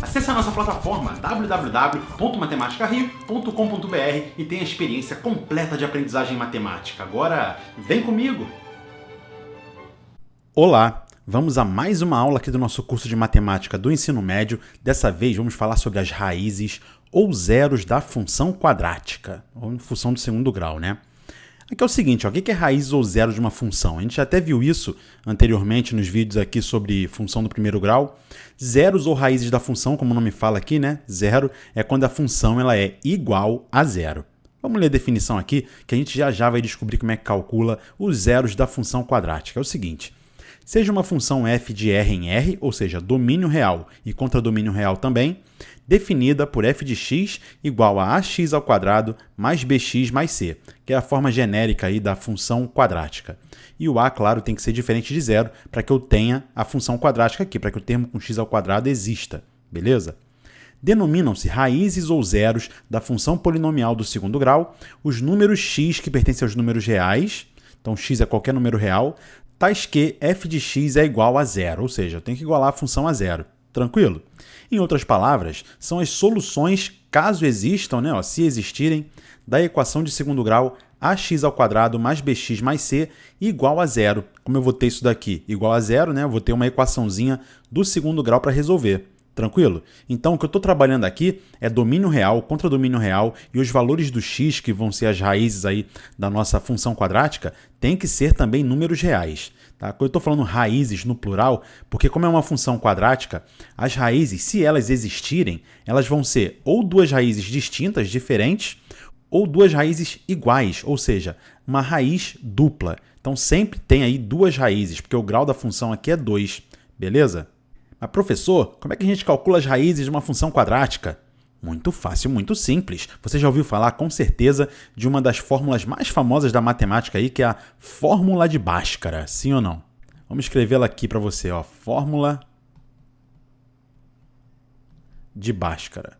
Acesse a nossa plataforma www.matematicario.com.br e tenha a experiência completa de aprendizagem matemática. Agora, vem comigo! Olá! Vamos a mais uma aula aqui do nosso curso de matemática do ensino médio. Dessa vez vamos falar sobre as raízes ou zeros da função quadrática, ou função do segundo grau, né? Aqui é o seguinte, ó, o que é raiz ou zero de uma função? A gente até viu isso anteriormente nos vídeos aqui sobre função do primeiro grau. Zeros ou raízes da função, como o nome fala aqui, né? Zero é quando a função ela é igual a zero. Vamos ler a definição aqui, que a gente já vai descobrir como é que calcula os zeros da função quadrática. É o seguinte, seja uma função f de R em R, ou seja, domínio real e contradomínio real também, definida por f de x igual a ax ao quadrado mais bx mais c, que é a forma genérica aí da função quadrática. E o a, claro, tem que ser diferente de zero para que eu tenha a função quadrática aqui, para que o termo com x ao quadrado exista, beleza? Denominam-se raízes ou zeros da função polinomial do segundo grau os números x que pertencem aos números reais, então x é qualquer número real, tais que f de x é igual a zero, ou seja, eu tenho que igualar a função a zero. Tranquilo? Em outras palavras, são as soluções, caso existam, né, se existirem, da equação de segundo grau ax ao quadrado mais bx mais c igual a zero. Como eu vou ter isso daqui igual a zero, né, eu vou ter uma equaçãozinha do segundo grau para resolver. Tranquilo? Então, o que eu estou trabalhando aqui é domínio real, contradomínio real, e os valores do x, que vão ser as raízes aí da nossa função quadrática, tem que ser também números reais. Tá? Eu estou falando raízes no plural, porque como é uma função quadrática, as raízes, se elas existirem, elas vão ser ou duas raízes distintas, diferentes, ou duas raízes iguais, ou seja, uma raiz dupla. Então, sempre tem aí duas raízes, porque o grau da função aqui é 2, beleza? Mas, professor, como é que a gente calcula as raízes de uma função quadrática? Muito fácil, muito simples. Você já ouviu falar, com certeza, de uma das fórmulas mais famosas da matemática aí, que é a fórmula de Bhaskara, sim ou não? Vamos escrevê-la aqui para você, ó, fórmula de Bhaskara.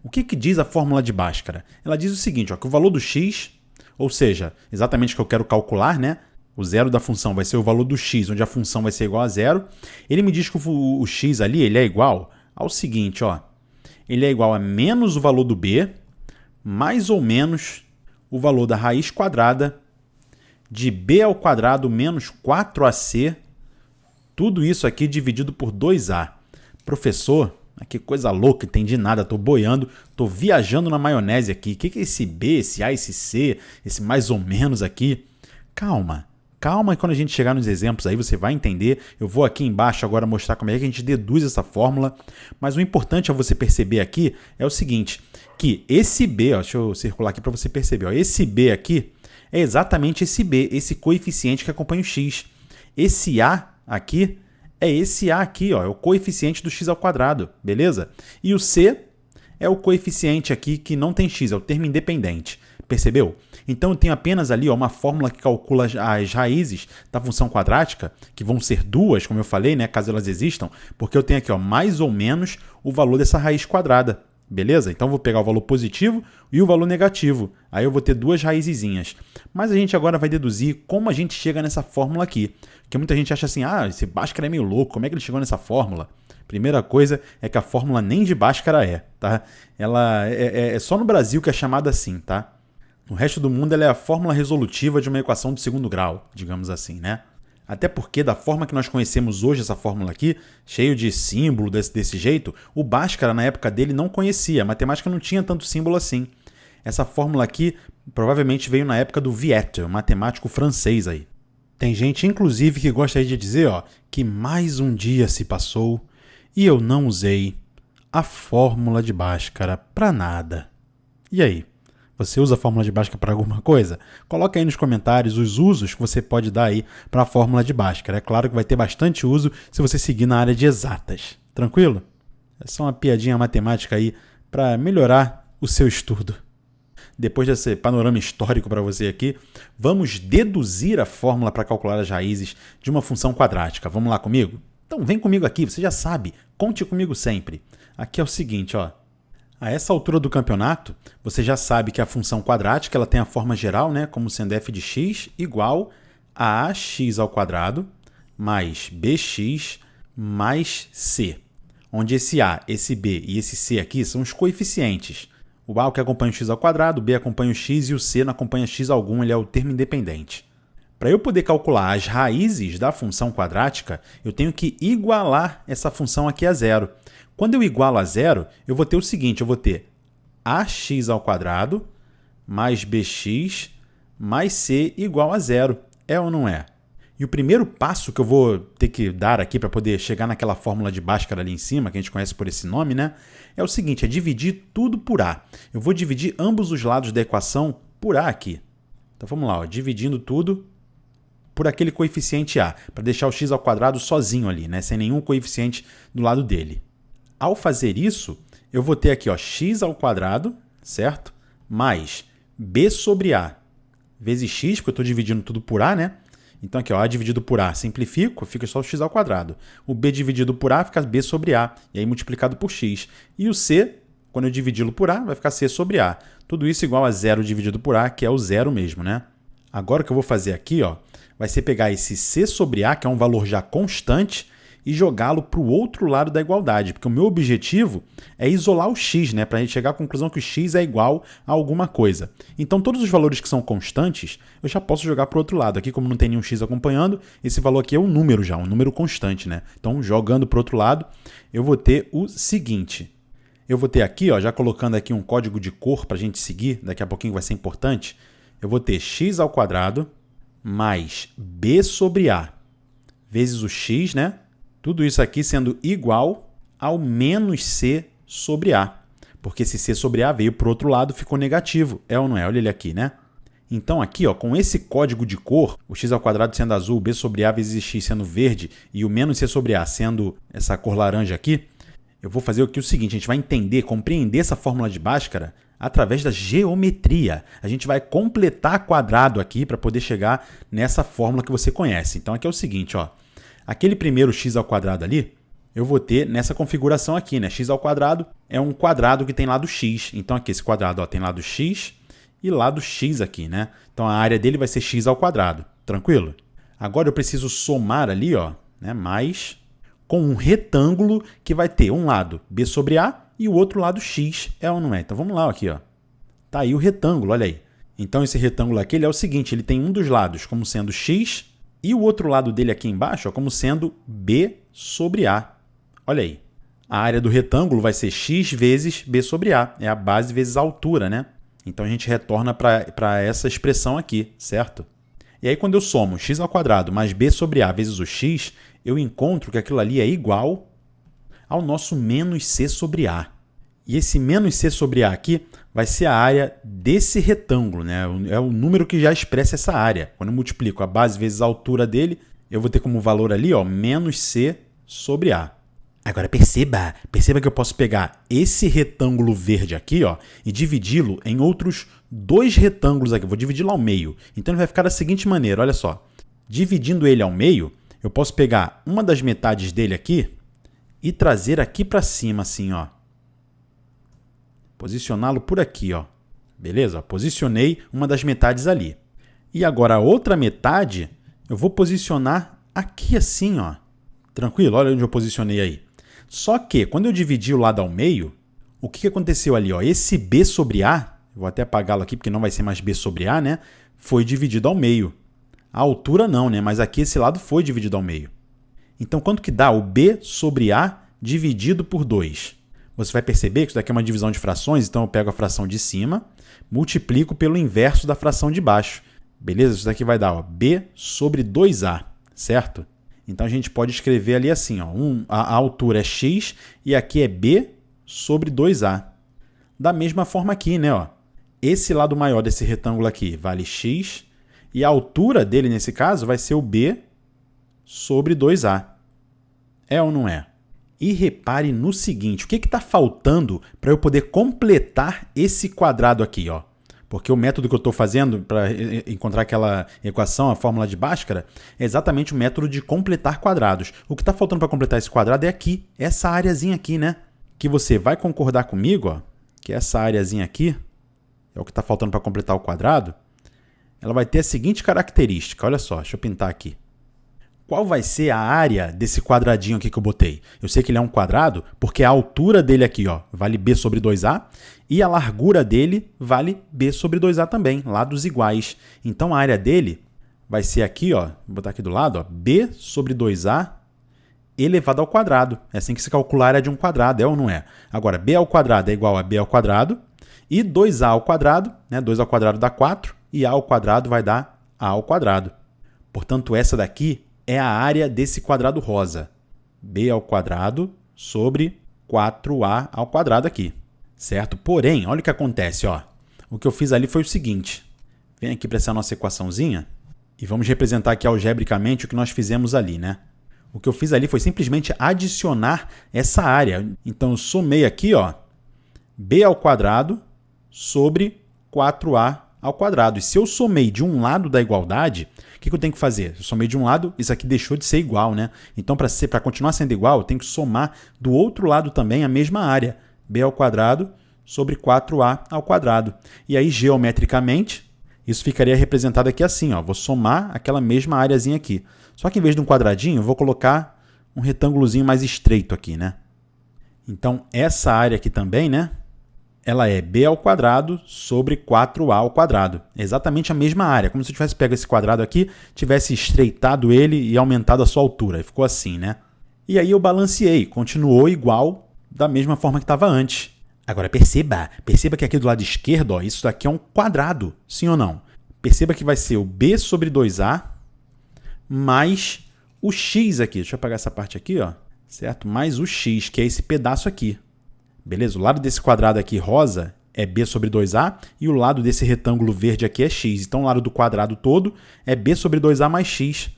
O que diz a fórmula de Bhaskara? Ela diz o seguinte, ó, que o valor do x, ou seja, exatamente o que eu quero calcular, né? O zero da função vai ser o valor do x, onde a função vai ser igual a zero. Ele me diz que o x ali ele é igual ao seguinte, ó. Ele é igual a menos o valor do b, mais ou menos o valor da raiz quadrada de b ao quadrado menos 4ac, tudo isso aqui dividido por 2a. Professor, que coisa louca, entendi nada, estou boiando, estou viajando na maionese aqui. O que é esse b, esse a, esse c, esse mais ou menos aqui? Calma. Calma, e quando a gente chegar nos exemplos aí você vai entender. Eu vou aqui embaixo agora mostrar como é que a gente deduz essa fórmula. Mas o importante a você perceber aqui é o seguinte, que esse b, ó, deixa eu circular aqui para você perceber, ó, esse b aqui é exatamente esse b, esse coeficiente que acompanha o x. Esse a aqui é esse a aqui, ó, é o coeficiente do x ao quadrado, beleza? E o c é o coeficiente aqui que não tem x, é o termo independente. Percebeu? Então eu tenho apenas ali ó, uma fórmula que calcula as raízes da função quadrática, que vão ser duas, como eu falei, né, caso elas existam, porque eu tenho aqui ó, mais ou menos o valor dessa raiz quadrada. Beleza? Então eu vou pegar o valor positivo e o valor negativo. Aí eu vou ter duas raizezinhas. Mas a gente agora vai deduzir como a gente chega nessa fórmula aqui. Porque muita gente acha assim, esse Bhaskara é meio louco, como é que ele chegou nessa fórmula? Primeira coisa é que a fórmula nem de Bhaskara é, tá? Ela é só no Brasil que é chamada assim, tá? No resto do mundo ela é a fórmula resolutiva de uma equação de segundo grau, digamos assim, né? Até porque, da forma que nós conhecemos hoje essa fórmula aqui, cheio de símbolo desse jeito, o Bhaskara, na época dele, não conhecia. A matemática não tinha tanto símbolo assim. Essa fórmula aqui provavelmente veio na época do Viète, um matemático francês aí. Tem gente, inclusive, que gosta aí de dizer ó, que mais um dia se passou e eu não usei a fórmula de Bhaskara para nada. E aí? Você usa a fórmula de Bhaskara para alguma coisa? Coloca aí nos comentários os usos que você pode dar aí para a fórmula de Bhaskara. É claro que vai ter bastante uso se você seguir na área de exatas. Tranquilo? É só uma piadinha matemática aí para melhorar o seu estudo. Depois desse panorama histórico para você aqui, vamos deduzir a fórmula para calcular as raízes de uma função quadrática. Vamos lá comigo? Então vem comigo aqui, você já sabe, conte comigo sempre. Aqui é o seguinte, ó. A essa altura do campeonato, você já sabe que a função quadrática ela tem a forma geral, né, como sendo f de x igual a ax ao quadrado mais bx mais c, onde esse a, esse b e esse c aqui são os coeficientes. O a que acompanha o x ao quadrado, o b acompanha o x e o c não acompanha x algum, ele é o termo independente. Para eu poder calcular as raízes da função quadrática, eu tenho que igualar essa função aqui a zero. Quando eu igualo a zero, eu vou ter o seguinte, eu vou ter ax ao quadrado mais bx mais c igual a zero. É ou não é? E o primeiro passo que eu vou ter que dar aqui para poder chegar naquela fórmula de Bhaskara ali em cima, que a gente conhece por esse nome, né? É o seguinte, é dividir tudo por a. Eu vou dividir ambos os lados da equação por a aqui. Então vamos lá, ó, dividindo tudo por aquele coeficiente a, para deixar o x ao quadrado sozinho ali, né? Sem nenhum coeficiente do lado dele. Ao fazer isso, eu vou ter aqui ó, x ao quadrado, certo? Mais b sobre a vezes x, porque eu estou dividindo tudo por a, né? Então aqui, ó, a dividido por a, simplifico, fica só o x ao quadrado. O b dividido por a fica b sobre a, e aí multiplicado por x. E o c, quando eu dividi-lo por a, vai ficar c sobre a. Tudo isso igual a zero dividido por a, que é o zero mesmo, né? Agora o que eu vou fazer aqui, ó, vai ser pegar esse c sobre a, que é um valor já constante, e jogá-lo para o outro lado da igualdade, porque o meu objetivo é isolar o x, né, para a gente chegar à conclusão que o x é igual a alguma coisa. Então, todos os valores que são constantes, eu já posso jogar para o outro lado. Aqui, como não tem nenhum x acompanhando, esse valor aqui é um número já, um número constante, né? Então, jogando para o outro lado, eu vou ter o seguinte. Eu vou ter aqui, ó, já colocando aqui um código de cor para a gente seguir, daqui a pouquinho vai ser importante, eu vou ter x ao quadrado mais b sobre a vezes o x, né? Tudo isso aqui sendo igual ao menos c sobre a. Porque esse c sobre a veio para o outro lado, ficou negativo. É ou não é? Olha ele aqui, né? Então aqui, ó, com esse código de cor, o x ao quadrado sendo azul, b sobre a vezes x sendo verde e o menos c sobre a sendo essa cor laranja aqui, eu vou fazer aqui o seguinte, a gente vai entender, compreender essa fórmula de Bhaskara através da geometria. A gente vai completar quadrado aqui para poder chegar nessa fórmula que você conhece. Então aqui é o seguinte, ó. Aquele primeiro x ao quadrado ali, eu vou ter nessa configuração aqui, né? X ao quadrado é um quadrado que tem lado x. Então aqui esse quadrado ó, tem lado x e lado x aqui, né? Então a área dele vai ser x ao quadrado. Tranquilo? Agora eu preciso somar ali, ó, né? Mais com um retângulo que vai ter um lado b sobre a e o outro lado x. É ou não é? Então vamos lá aqui, ó. Tá aí o retângulo, olha aí. Então esse retângulo aqui ele é o seguinte, ele tem um dos lados como sendo x e o outro lado dele aqui embaixo ó, como sendo b sobre a. Olha aí. A área do retângulo vai ser x vezes b sobre a. É a base vezes a altura, né? Então a gente retorna para essa expressão aqui, certo? E aí quando eu somo x ao quadrado mais b sobre a vezes o x, eu encontro que aquilo ali é igual ao nosso menos c sobre a. E esse menos c sobre a aqui vai ser a área desse retângulo, né? É o número que já expressa essa área. Quando eu multiplico a base vezes a altura dele, eu vou ter como valor ali, ó, menos c sobre a. Agora perceba que eu posso pegar esse retângulo verde aqui, ó, e dividi-lo em outros dois retângulos aqui. Eu vou dividi-lo ao meio. Então ele vai ficar da seguinte maneira, olha só. Dividindo ele ao meio, eu posso pegar uma das metades dele aqui e trazer aqui para cima, assim, ó. Posicioná-lo por aqui, ó. Beleza? Posicionei uma das metades ali. E agora a outra metade eu vou posicionar aqui assim, ó. Tranquilo? Olha onde eu posicionei aí. Só que quando eu dividi o lado ao meio, o que aconteceu ali, ó? Esse b sobre a, vou até apagá-lo aqui porque não vai ser mais b sobre a, né? Foi dividido ao meio. A altura não, né? Mas aqui esse lado foi dividido ao meio. Então quanto que dá o b sobre a dividido por 2? Você vai perceber que isso daqui é uma divisão de frações, então eu pego a fração de cima, multiplico pelo inverso da fração de baixo. Beleza? Isso daqui vai dar ó, b sobre 2a, certo? Então a gente pode escrever ali assim, ó, a altura é x e aqui é b sobre 2a. Da mesma forma aqui, né? Ó, esse lado maior desse retângulo aqui vale x e a altura dele, nesse caso, vai ser o b sobre 2a. É ou não é? E repare no seguinte, o que está faltando para eu poder completar esse quadrado aqui, ó? Porque o método que eu estou fazendo para encontrar aquela equação, a fórmula de Bhaskara, é exatamente o método de completar quadrados. O que está faltando para completar esse quadrado é aqui, essa areazinha aqui, né? Que você vai concordar comigo, ó, que essa areazinha aqui é o que está faltando para completar o quadrado. Ela vai ter a seguinte característica, olha só, deixa eu pintar aqui. qual vai ser a área desse quadradinho aqui que eu botei? Eu sei que ele é um quadrado porque a altura dele aqui, ó, vale b sobre 2a e a largura dele vale b sobre 2a também, lados iguais. Então a área dele vai ser aqui, ó, vou botar aqui do lado, ó, b sobre 2a elevado ao quadrado. É assim que se calcula a área de um quadrado, é ou não é? Agora, b ao quadrado é igual a b ao quadrado e 2a ao quadrado, né, 2 ao quadrado dá 4 e a ao quadrado vai dar a ao quadrado. Portanto, essa daqui é a área desse quadrado rosa. b ao quadrado sobre 4a ao quadrado aqui, certo? Porém, olha o que acontece, ó. O que eu fiz ali foi o seguinte. Vem aqui para essa nossa equaçãozinha e vamos representar aqui algebricamente o que nós fizemos ali, né? O que eu fiz ali foi simplesmente adicionar essa área. Então, eu somei aqui, ó, b ao quadrado sobre 4a ao quadrado. E se eu somei de um lado da igualdade, o que eu tenho que fazer? Eu somei de um lado, isso aqui deixou de ser igual, né? Então, para continuar sendo igual, eu tenho que somar do outro lado também a mesma área. b ao quadrado sobre 4a ao quadrado. E aí, geometricamente, isso ficaria representado aqui assim, ó. Vou somar aquela mesma áreazinha aqui. Só que em vez de um quadradinho, eu vou colocar um retângulozinho mais estreito aqui, né? Então, essa área aqui também, né? Ela é b ao quadrado sobre 4a ao quadrado. É exatamente a mesma área. Como se eu tivesse pego esse quadrado aqui, tivesse estreitado ele e aumentado a sua altura. E ficou assim, né? E aí eu balanceei. Continuou igual da mesma forma que estava antes. Agora, perceba que aqui do lado esquerdo, ó, isso daqui é um quadrado, sim ou não? Perceba que vai ser o b sobre 2a mais o x aqui. Deixa eu apagar essa parte aqui, ó, certo? Mais o x, que é esse pedaço aqui. Beleza? O lado desse quadrado aqui rosa é b sobre 2a e o lado desse retângulo verde aqui é x. Então, o lado do quadrado todo é b sobre 2a mais x.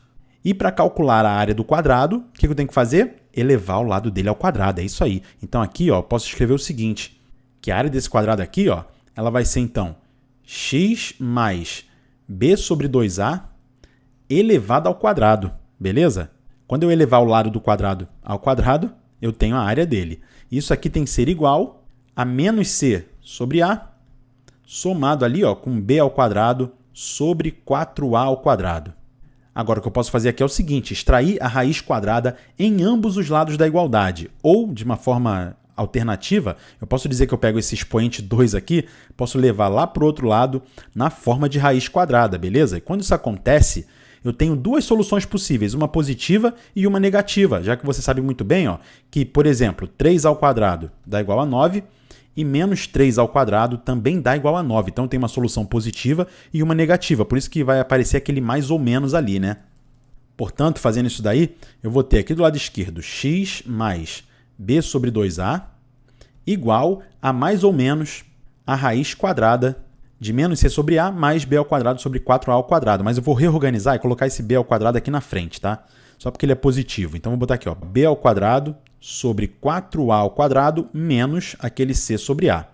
E para calcular a área do quadrado, o que eu tenho que fazer? Elevar o lado dele ao quadrado. É isso aí. Então, aqui, ó, posso escrever o seguinte, que a área desse quadrado aqui, ó, ela vai ser, então, x mais b sobre 2a elevado ao quadrado. Beleza? Quando eu elevar o lado do quadrado ao quadrado, eu tenho a área dele. Isso aqui tem que ser igual a menos c sobre a, somado ali, ó, com b ao quadrado sobre 4a ao quadrado. Agora, o que eu posso fazer aqui é o seguinte, extrair a raiz quadrada em ambos os lados da igualdade. Ou, de uma forma alternativa, eu posso dizer que eu pego esse expoente 2 aqui, posso levar lá para o outro lado na forma de raiz quadrada, beleza? E quando isso acontece, eu tenho duas soluções possíveis, uma positiva e uma negativa, já que você sabe muito bem, ó, que, por exemplo, 3 ao quadrado dá igual a 9 e menos 3 ao quadrado também dá igual a 9. Então, tem uma solução positiva e uma negativa, por isso que vai aparecer aquele mais ou menos ali, né? Portanto, fazendo isso daí, eu vou ter aqui do lado esquerdo x mais b sobre 2a igual a mais ou menos a raiz quadrada de menos c sobre a mais b ao quadrado sobre 4a ao quadrado. Mas eu vou reorganizar e colocar esse b ao quadrado aqui na frente, tá? Só porque ele é positivo. Então, vou botar aqui, ó, b ao quadrado sobre 4a ao quadrado menos aquele c sobre a.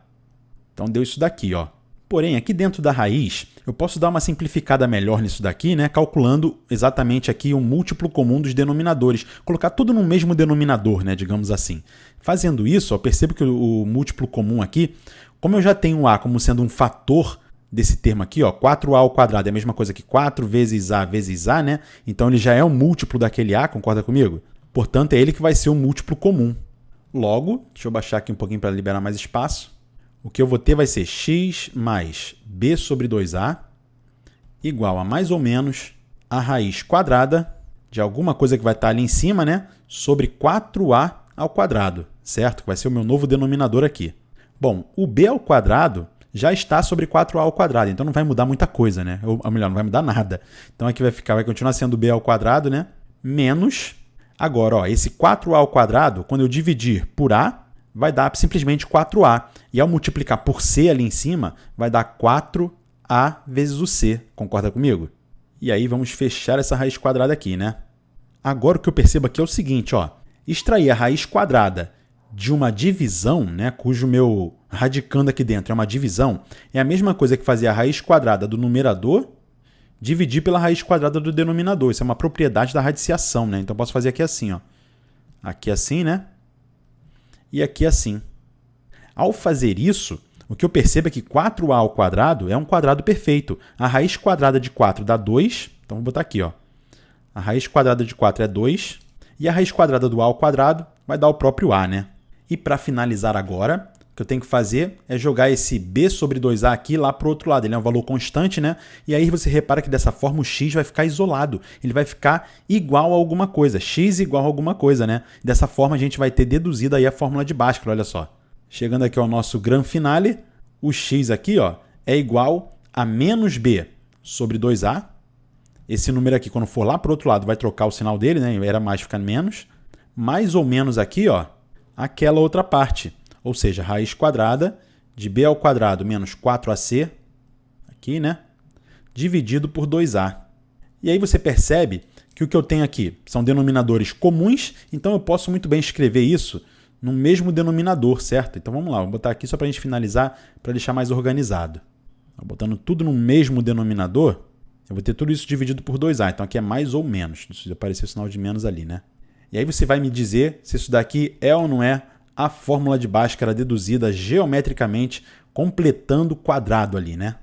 Então, deu isso daqui, ó. Porém, aqui dentro da raiz, eu posso dar uma simplificada melhor nisso daqui, né? Calculando exatamente aqui o múltiplo comum dos denominadores. Colocar tudo no mesmo denominador, né? Digamos assim. Fazendo isso, ó, percebo que o múltiplo comum aqui, como eu já tenho o a como sendo um fator desse termo aqui, ó, 4a ao quadrado é a mesma coisa que 4 vezes a, né? Então, ele já é um múltiplo daquele a, concorda comigo? Portanto, é ele que vai ser o múltiplo comum. Logo, deixa eu baixar aqui um pouquinho para liberar mais espaço. O que eu vou ter vai ser x mais b sobre 2a igual a mais ou menos a raiz quadrada de alguma coisa que vai estar ali em cima, né? Sobre 4a ao quadrado, certo? Que vai ser o meu novo denominador aqui. Bom, o b ao quadrado já está sobre 4a ao quadrado, então não vai mudar muita coisa, né? Ou melhor, não vai mudar nada. Então aqui vai continuar sendo b ao quadrado, né? Menos, agora, ó, esse 4a ao quadrado, quando eu dividir por a, vai dar simplesmente 4a. E ao multiplicar por c ali em cima, vai dar 4a vezes o c. Concorda comigo? E aí vamos fechar essa raiz quadrada aqui, né? Agora o que eu percebo aqui é o seguinte, ó. Extrair a raiz quadrada de uma divisão, né, cujo meu radicando aqui dentro é uma divisão, é a mesma coisa que fazer a raiz quadrada do numerador dividir pela raiz quadrada do denominador. Isso é uma propriedade da radiciação, né? Então, eu posso fazer aqui assim, ó. Aqui assim, né? E aqui assim. Ao fazer isso, o que eu percebo é que 4a ao quadrado é um quadrado perfeito. A raiz quadrada de 4 dá 2. Então, vou botar aqui, ó. A raiz quadrada de 4 é 2. E a raiz quadrada do a ao quadrado vai dar o próprio a, né? E para finalizar agora, o que eu tenho que fazer é jogar esse b sobre 2a aqui lá para o outro lado. Ele é um valor constante, né? E aí você repara que dessa forma o x vai ficar isolado. Ele vai ficar igual a alguma coisa. X igual a alguma coisa, né? Dessa forma a gente vai ter deduzido aí a fórmula de Bhaskara, olha só. Chegando aqui ao nosso gran finale, o x aqui ó, é igual a menos b sobre 2a. Esse número aqui, quando for lá para o outro lado, vai trocar o sinal dele, né? Era mais, fica menos. Mais ou menos aqui, ó, aquela outra parte. Ou seja, raiz quadrada de b ao quadrado menos 4ac, aqui, né? Dividido por 2a. E aí você percebe que o que eu tenho aqui são denominadores comuns, então eu posso muito bem escrever isso no mesmo denominador, certo? Então vamos lá, vou botar aqui só para a gente finalizar, para deixar mais organizado. Botando tudo no mesmo denominador, eu vou ter tudo isso dividido por 2a, então aqui é mais ou menos. Deixa eu aparecer o sinal de menos ali, né? E aí você vai me dizer se isso daqui é ou não é a fórmula de Bhaskara deduzida geometricamente, completando o quadrado ali, né?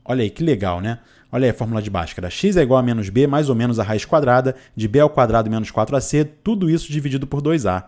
Olha aí, que legal, né? Olha aí a fórmula de Bhaskara. X é igual a menos b, mais ou menos a raiz quadrada, de b ao quadrado menos 4ac, tudo isso dividido por 2a.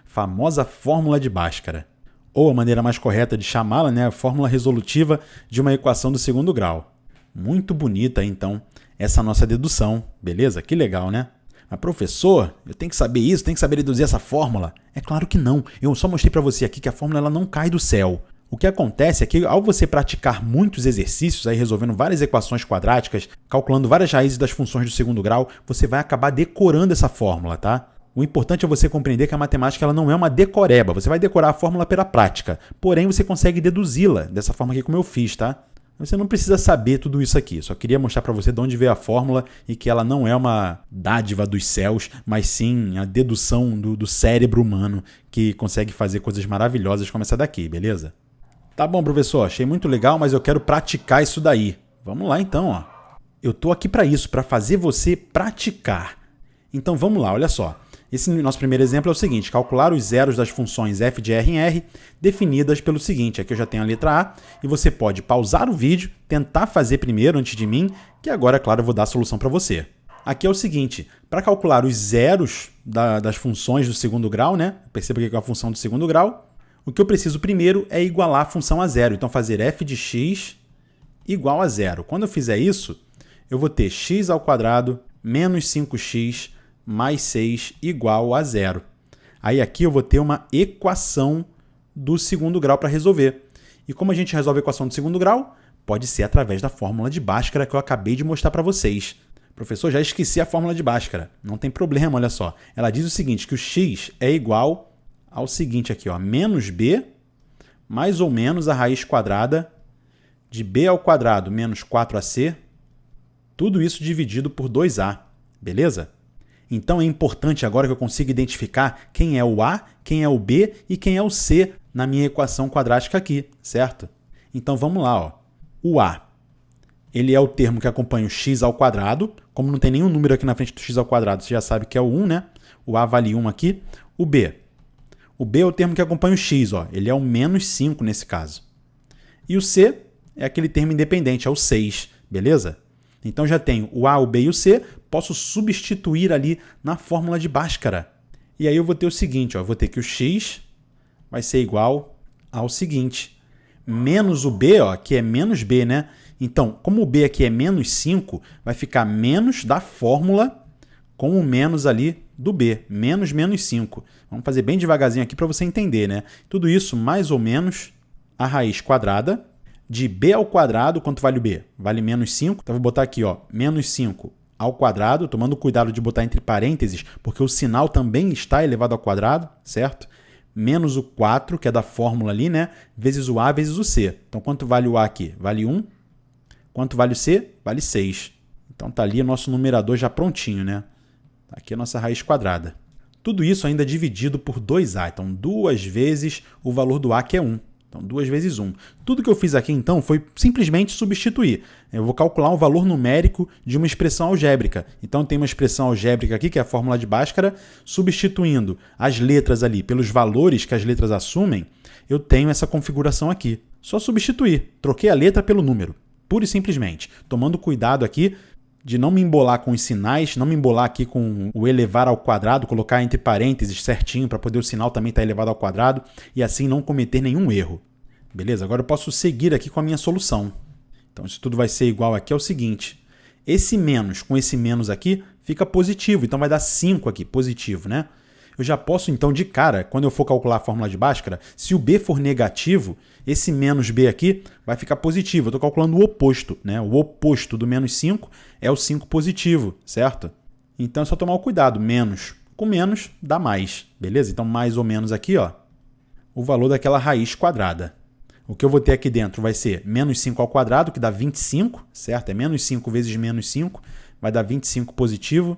Famosa fórmula de Bhaskara. Ou a maneira mais correta de chamá-la, né? A fórmula resolutiva de uma equação do segundo grau. Muito bonita, então, essa nossa dedução, beleza? Que legal, né? Mas, professor, eu tenho que saber isso, tenho que saber deduzir essa fórmula? É claro que não. Eu só mostrei para você aqui que a fórmula ela não cai do céu. O que acontece é que, ao você praticar muitos exercícios, aí resolvendo várias equações quadráticas, calculando várias raízes das funções do segundo grau, você vai acabar decorando essa fórmula, tá? O importante é você compreender que a matemática ela não é uma decoreba. Você vai decorar a fórmula pela prática. Porém, você consegue deduzi-la dessa forma aqui como eu fiz, tá? Você não precisa saber tudo isso aqui. Só queria mostrar para você de onde veio a fórmula e que ela não é uma dádiva dos céus, mas sim a dedução do cérebro humano que consegue fazer coisas maravilhosas como essa daqui, beleza? Tá bom, professor. Achei muito legal, mas eu quero praticar isso daí. Vamos lá, então, ó. Eu tô aqui para isso, para fazer você praticar. Então, vamos lá, olha só. Esse nosso primeiro exemplo é o seguinte, calcular os zeros das funções f de R em R definidas pelo seguinte, aqui eu já tenho a letra A, e você pode pausar o vídeo, tentar fazer primeiro antes de mim, que agora, é claro, eu vou dar a solução para você. Aqui é o seguinte, para calcular os zeros das funções do segundo grau, né? Perceba que é a função do segundo grau, o que eu preciso primeiro é igualar a função a zero, então fazer f de x igual a zero. Quando eu fizer isso, eu vou ter x ao quadrado menos 5x mais 6 igual a zero. Aí aqui eu vou ter uma equação do segundo grau para resolver. E como a gente resolve a equação do segundo grau? Pode ser através da fórmula de Bhaskara que eu acabei de mostrar para vocês. Professor, já esqueci a fórmula de Bhaskara. Não tem problema, olha só. Ela diz o seguinte, que o x é igual ao seguinte aqui, ó, menos b mais ou menos a raiz quadrada de b ao quadrado menos 4ac, tudo isso dividido por 2a, beleza? Então é importante agora que eu consiga identificar quem é o A, quem é o B e quem é o C na minha equação quadrática aqui, certo? Então vamos lá, ó. O A, ele é o termo que acompanha o x ao quadrado. Como não tem nenhum número aqui na frente do x ao quadrado, você já sabe que é o 1, né? O A vale 1 aqui. O B é o termo que acompanha o x, ó. Ele é o menos 5 nesse caso. E o C é aquele termo independente, é o 6, beleza? Então já tenho o A, o B e o C, posso substituir ali na fórmula de Bhaskara. E aí eu vou ter o seguinte, ó, eu vou ter que o x vai ser igual ao seguinte, menos o B, ó, que é menos B, né? Então, como o B aqui é menos 5, vai ficar menos da fórmula com o menos ali do B, menos 5. Vamos fazer bem devagarzinho aqui para você entender, né? Tudo isso mais ou menos a raiz quadrada de b ao quadrado, quanto vale o b? Vale menos 5. Então, vou botar aqui, ó, menos 5 ao quadrado, tomando cuidado de botar entre parênteses, porque o sinal também está elevado ao quadrado, certo? Menos o 4, que é da fórmula ali, né? Vezes o a, vezes o c. Então, quanto vale o a aqui? Vale 1. Quanto vale o c? Vale 6. Então, tá ali o nosso numerador já prontinho, né? Aqui é a nossa raiz quadrada. Tudo isso ainda dividido por 2a. Então, 2 vezes o valor do a, que é 1. Então, 2 vezes 1. Tudo que eu fiz aqui, então, foi simplesmente substituir. Eu vou calcular um valor numérico de uma expressão algébrica. Então, tem uma expressão algébrica aqui, que é a fórmula de Bhaskara, substituindo as letras ali pelos valores que as letras assumem, eu tenho essa configuração aqui. Só substituir. Troquei a letra pelo número, pura e simplesmente. Tomando cuidado aqui de não me embolar com os sinais, não me embolar aqui com o elevar ao quadrado, colocar entre parênteses certinho para poder o sinal também estar elevado ao quadrado e assim não cometer nenhum erro. Beleza? Agora eu posso seguir aqui com a minha solução. Então isso tudo vai ser igual aqui ao seguinte. Esse menos com esse menos aqui fica positivo, então vai dar 5 aqui, positivo, né? Eu já posso, então, de cara, quando eu for calcular a fórmula de Bhaskara, se o b for negativo, esse menos b aqui vai ficar positivo. Eu estou calculando o oposto, né? O oposto do menos 5 é o 5 positivo, certo? Então é só tomar o cuidado. Menos com menos dá mais, beleza? Então, mais ou menos aqui, ó, o valor daquela raiz quadrada. O que eu vou ter aqui dentro vai ser menos 5 ao quadrado, que dá 25, certo? É menos 5 vezes menos 5, vai dar 25 positivo.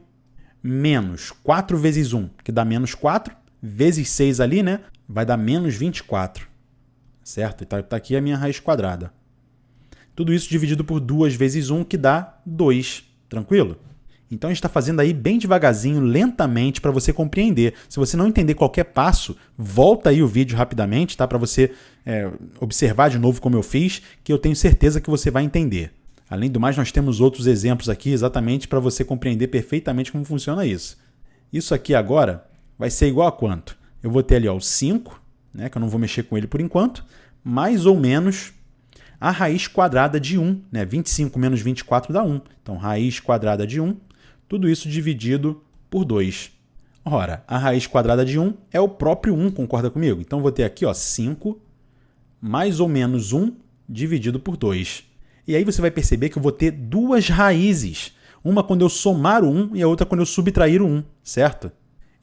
Menos 4 vezes 1, que dá menos 4, vezes 6 ali, né? Vai dar menos 24, certo? Então tá aqui a minha raiz quadrada. Tudo isso dividido por 2 vezes 1, que dá 2, tranquilo? Então a gente está fazendo aí bem devagarzinho, lentamente, para você compreender. Se você não entender qualquer passo, volta aí o vídeo rapidamente, tá? Para você observar de novo como eu fiz, que eu tenho certeza que você vai entender. Além do mais, nós temos outros exemplos aqui exatamente para você compreender perfeitamente como funciona isso. Isso aqui agora vai ser igual a quanto? Eu vou ter ali ó, o 5, né, que eu não vou mexer com ele por enquanto, mais ou menos a raiz quadrada de 1. Né? 25 menos 24 dá 1. Então, raiz quadrada de 1, tudo isso dividido por 2. Ora, a raiz quadrada de 1 é o próprio 1, concorda comigo? Então, eu vou ter aqui ó, 5 mais ou menos 1 dividido por 2. E aí você vai perceber que eu vou ter duas raízes. Uma quando eu somar o 1 e a outra quando eu subtrair o 1, certo?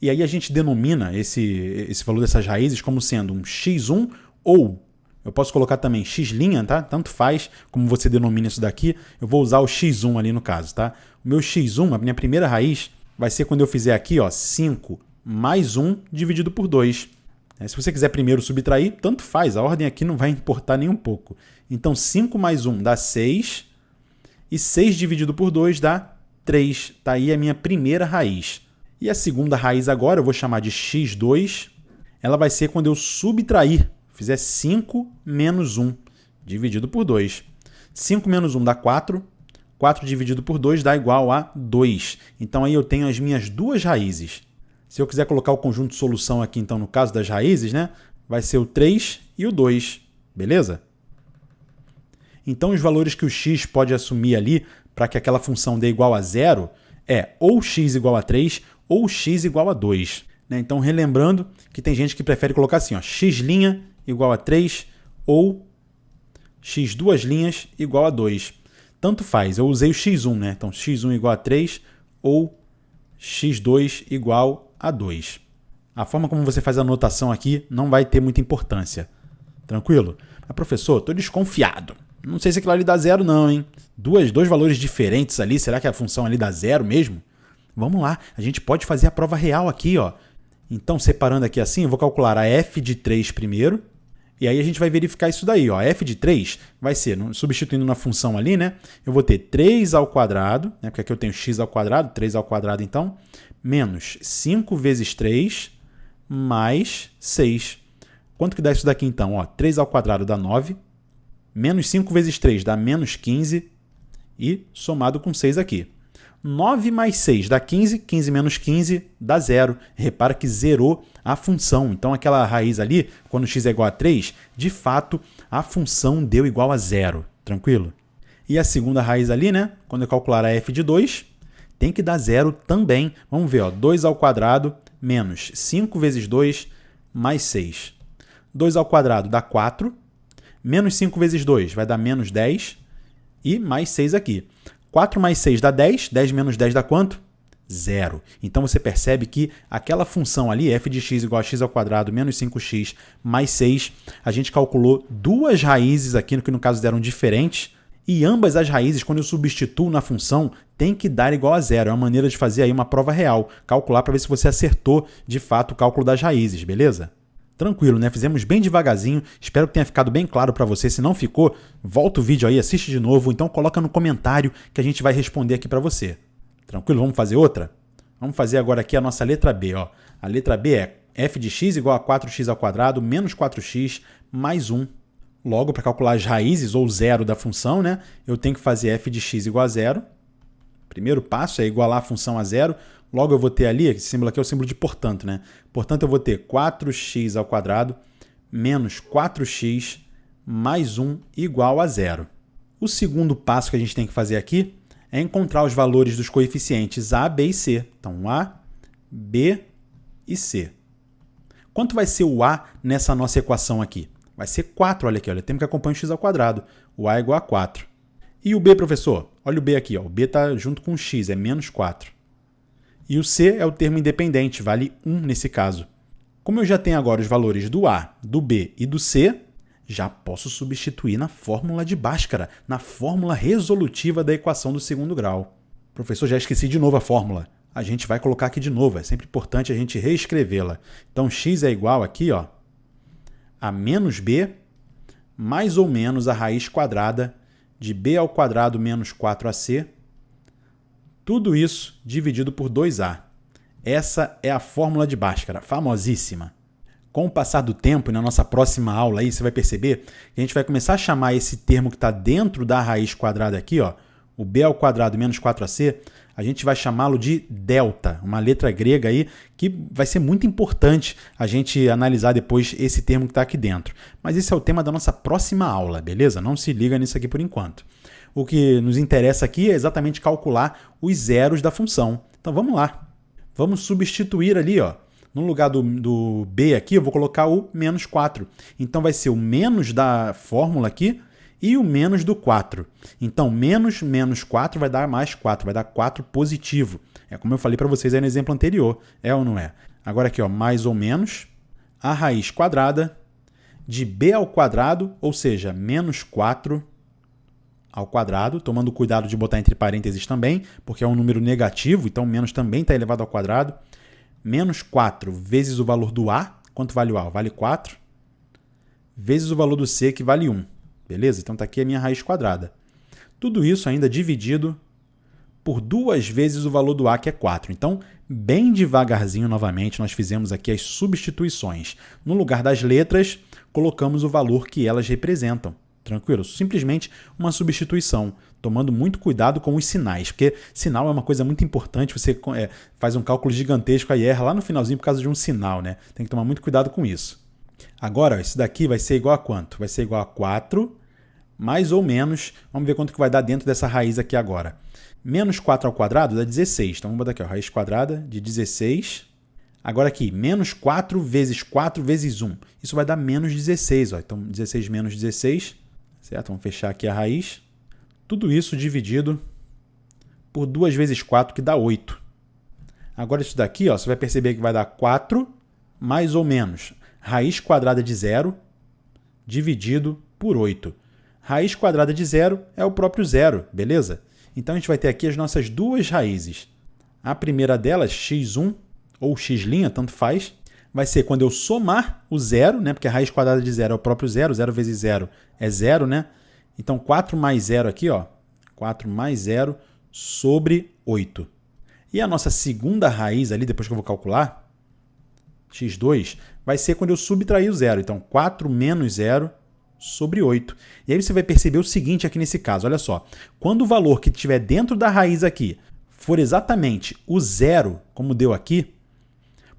E aí a gente denomina esse valor dessas raízes como sendo um x1 ou, eu posso colocar também x', tá? Tanto faz como você denomina isso daqui, eu vou usar o x1 ali no caso, tá? O meu x1, a minha primeira raiz, vai ser quando eu fizer aqui, ó, 5 mais 1 dividido por 2. Se você quiser primeiro subtrair, tanto faz, a ordem aqui não vai importar nem um pouco. Então, 5 mais 1 dá 6, e 6 dividido por 2 dá 3. Está aí a minha primeira raiz. E a segunda raiz agora, eu vou chamar de x2, ela vai ser quando eu subtrair, fizer 5 menos 1, dividido por 2. 5 menos 1 dá 4, 4 dividido por 2 dá igual a 2. Então, aí eu tenho as minhas duas raízes. Se eu quiser colocar o conjunto de solução aqui, então, no caso das raízes, né, vai ser o 3 e o 2, beleza? Então, os valores que o x pode assumir ali para que aquela função dê igual a 0 é ou x igual a 3 ou x igual a 2. Né? Então, relembrando que tem gente que prefere colocar assim, ó, x' igual a 3 ou x duas linhas igual a 2. Tanto faz, eu usei o x1, né? Então, x1 igual a 3 ou x2 igual a 2. A forma como você faz a anotação aqui não vai ter muita importância. Tranquilo? Mas, professor, estou desconfiado. Não sei se aquilo ali dá 0 não, hein? Dois valores diferentes ali, será que a função ali dá 0 mesmo? Vamos lá, a gente pode fazer a prova real aqui, ó. Então, separando aqui assim, eu vou calcular a f de 3 primeiro, e aí a gente vai verificar isso daí, ó. A f de 3 vai ser, substituindo na função ali, né? Eu vou ter 3 ao quadrado, né? Porque aqui eu tenho x ao quadrado, 3 ao quadrado então, menos 5 vezes 3 mais 6. Quanto que dá isso daqui então? Ó, 3 ao quadrado dá 9, menos 5 vezes 3 dá menos 15 e somado com 6 aqui. 9 mais 6 dá 15, 15 menos 15 dá 0. Repara que zerou a função. Então, aquela raiz ali, quando x é igual a 3, de fato, a função deu igual a 0. Tranquilo? E a segunda raiz ali, né? Quando eu calcular a f de 2, tem que dar 0 também. Vamos ver, ó, 2 ao quadrado menos 5 vezes 2 mais 6. 2 ao quadrado dá 4, menos 5 vezes 2 vai dar menos 10 e mais 6 aqui. 4 mais 6 dá 10, 10 menos 10 dá quanto? 0. Então você percebe que aquela função ali, f de x igual a x ao quadrado menos 5x mais 6, a gente calculou duas raízes aqui, que no caso deram diferentes, e ambas as raízes, quando eu substituo na função, tem que dar igual a 0. É uma maneira de fazer aí uma prova real, calcular para ver se você acertou de fato o cálculo das raízes, beleza? Tranquilo, né? Fizemos bem devagarzinho, espero que tenha ficado bem claro para você. Se não ficou, volta o vídeo aí, assiste de novo, então coloca no comentário que a gente vai responder aqui para você. Tranquilo? Vamos fazer outra? Vamos fazer agora aqui a nossa letra B. Ó. A letra B é f de x igual a 4x ao quadrado menos 4x mais 1. Logo, para calcular as raízes ou zero da função, né, eu tenho que fazer f de x igual a 0 Primeiro passo é igualar a função a zero. Logo eu vou ter ali, esse símbolo aqui é o símbolo de portanto, né? Portanto, eu vou ter 4x² menos 4x mais 1 igual a zero. O segundo passo que a gente tem que fazer aqui é encontrar os valores dos coeficientes a, b e c. Então, a, b e c. Quanto vai ser o a nessa nossa equação aqui? Vai ser 4, olha aqui, olha, temos que acompanhar o x². O a é igual a 4. E o b, professor? Olha o b aqui, ó, o b está junto com o x, é menos 4. E o c é o termo independente, vale 1 nesse caso. Como eu já tenho agora os valores do a, do b e do c, já posso substituir na fórmula de Bhaskara, na fórmula resolutiva da equação do segundo grau. Professor, já esqueci de novo a fórmula. A gente vai colocar aqui de novo, é sempre importante a gente reescrevê-la. Então, x é igual aqui, ó, a menos b mais ou menos a raiz quadrada de b² menos 4ac, tudo isso dividido por 2a. Essa é a fórmula de Bhaskara, famosíssima. Com o passar do tempo, e na nossa próxima aula, aí, você vai perceber que a gente vai começar a chamar esse termo que está dentro da raiz quadrada aqui, ó, o b² menos 4ac, a gente vai chamá-lo de delta, uma letra grega aí que vai ser muito importante a gente analisar depois esse termo que está aqui dentro. Mas esse é o tema da nossa próxima aula, beleza? Não se liga nisso aqui por enquanto. O que nos interessa aqui é exatamente calcular os zeros da função. Então vamos lá. Vamos substituir ali, ó. No lugar do b aqui, eu vou colocar o menos 4. Então vai ser o menos da fórmula aqui e o menos do 4. Então, menos 4 vai dar mais 4, vai dar 4 positivo. É como eu falei para vocês aí no exemplo anterior, é ou não é? Agora aqui, ó, mais ou menos a raiz quadrada de b², ou seja, menos 4 ao quadrado, tomando cuidado de botar entre parênteses também, porque é um número negativo, então menos também está elevado ao quadrado. Menos 4 vezes o valor do a, quanto vale o a? Vale 4, vezes o valor do c, que vale 1. Beleza? Então está aqui a minha raiz quadrada. Tudo isso ainda dividido por 2 vezes o valor do a, que é 4. Então, bem devagarzinho, novamente, nós fizemos aqui as substituições. No lugar das letras, colocamos o valor que elas representam. Tranquilo? Simplesmente uma substituição, tomando muito cuidado com os sinais, porque sinal é uma coisa muito importante, você faz um cálculo gigantesco e erra lá no finalzinho por causa de um sinal, né? Tem que tomar muito cuidado com isso. Agora, ó, isso daqui vai ser igual a quanto? Vai ser igual a 4, mais ou menos, vamos ver quanto que vai dar dentro dessa raiz aqui agora. Menos 4 ao quadrado dá 16, então vamos botar aqui, ó, raiz quadrada de 16. Agora aqui, menos 4 vezes 1, isso vai dar menos 16, ó. Então 16 menos 16, certo? Vamos fechar aqui a raiz. Tudo isso dividido por 2 vezes 4, que dá 8. Agora isso daqui, ó, você vai perceber que vai dar 4 mais ou menos raiz quadrada de 0 dividido por 8. Raiz quadrada de 0 é o próprio zero, beleza? Então a gente vai ter aqui as nossas duas raízes. A primeira delas, x1 ou x', tanto faz, vai ser quando eu somar o zero, né? Porque a raiz quadrada de 0 é o próprio zero, 0 vezes 0 é 0, né? Então 4 mais 0 aqui, ó, 4 mais 0 sobre 8. E a nossa segunda raiz ali, depois que eu vou calcular, x2, vai ser quando eu subtrair o zero. Então, 4 menos 0 sobre 8. E aí você vai perceber o seguinte aqui nesse caso, olha só. Quando o valor que estiver dentro da raiz aqui for exatamente o zero, como deu aqui,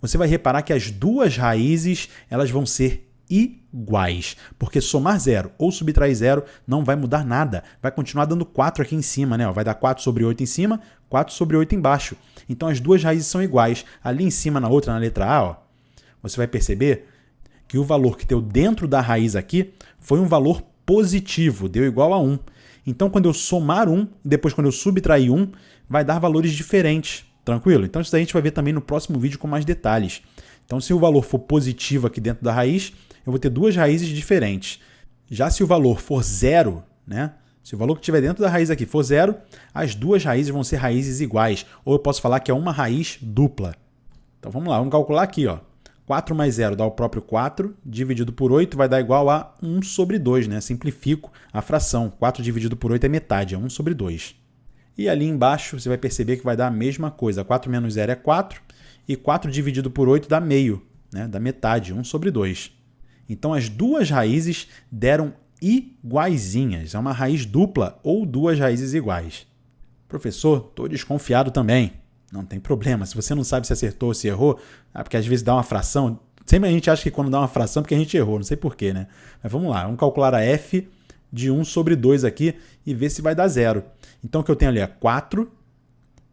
você vai reparar que as duas raízes elas vão ser iguais. Porque somar 0 ou subtrair 0 não vai mudar nada. Vai continuar dando 4 aqui em cima, né? Vai dar 4 sobre 8 em cima, 4 sobre 8 embaixo. Então, as duas raízes são iguais. Ali em cima, na outra, na letra A, ó, você vai perceber que o valor que deu dentro da raiz aqui foi um valor positivo, deu igual a 1. Então, quando eu somar 1, depois quando eu subtrair 1, vai dar valores diferentes. Tranquilo? Então, isso daí a gente vai ver também no próximo vídeo com mais detalhes. Então, se o valor for positivo aqui dentro da raiz, eu vou ter duas raízes diferentes. Já se o valor for 0, né? Se o valor que estiver dentro da raiz aqui for 0, as duas raízes vão ser raízes iguais. Ou eu posso falar que é uma raiz dupla. Então, vamos lá, vamos calcular aqui, ó. 4 mais 0 dá o próprio 4, dividido por 8 vai dar igual a 1 sobre 2, né? Simplifico a fração. 4 dividido por 8 é metade, é 1 sobre 2. E ali embaixo você vai perceber que vai dar a mesma coisa. 4 menos 0 é 4, e 4 dividido por 8 dá meio, né? Dá metade, 1 sobre 2. Então as duas raízes deram iguaizinhas. É uma raiz dupla ou duas raízes iguais. Professor, estou desconfiado também. Não tem problema. Se você não sabe se acertou ou se errou, porque às vezes dá uma fração. Sempre a gente acha que quando dá uma fração é porque a gente errou, não sei porquê, né? Mas vamos lá, vamos calcular a f de 1 sobre 2 aqui e ver se vai dar zero. Então o que eu tenho ali é 4